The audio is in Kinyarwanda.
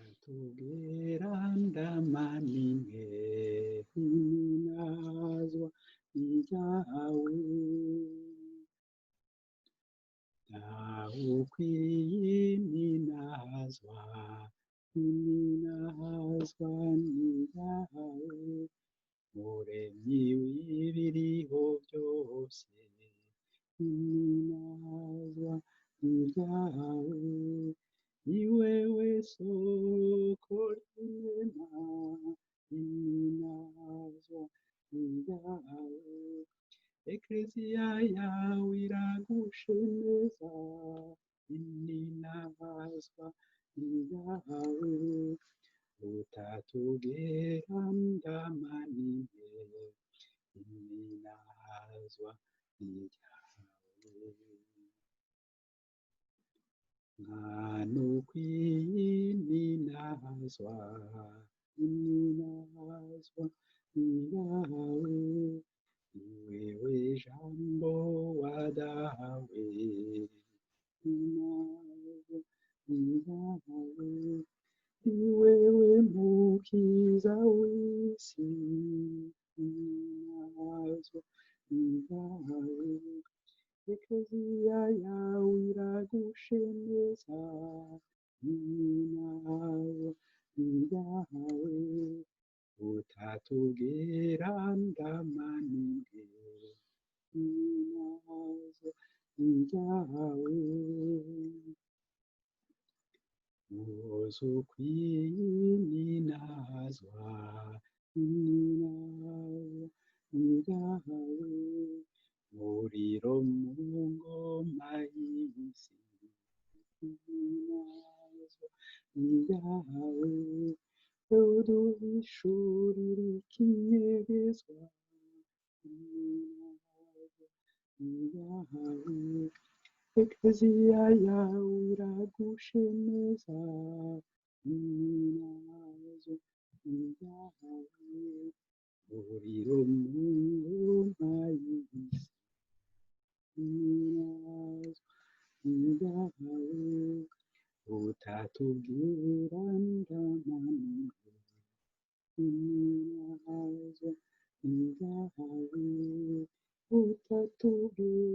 Utatubwira ndamanimwe inazwa ibyawe ukwiye iminazwa n'ibyawe muremyi w'ibiriho byose iminazwa n'ibyawe ni wewe soko ry'inema iminazwa n'ibyawe Ekleziya yawe iragushemeza ininazwa ibyawe utatugera ndamanimwe ininazwa ibyawe ininazwa ibyawe wewe jambo wadawe inazwa ibyawe wewe mukiza w'isi inazwa ibyawe Ekleziya yawe iragushemeza inazwa ibyawe utatubwira ndamanimwe inazwa ibyawe woza ukwiye ininazwa ibyawe muriro mu ngoma y'isi inazwa ibyawe uduhishurira ikinyegezwa inazwa ibyawe Ekleziya yawe iragushemeza inazwa ibyawe muriro mu ngoma y'isi inazwa ibyawe utatubwira ndamanimwe inazwa ibyawe utatubwira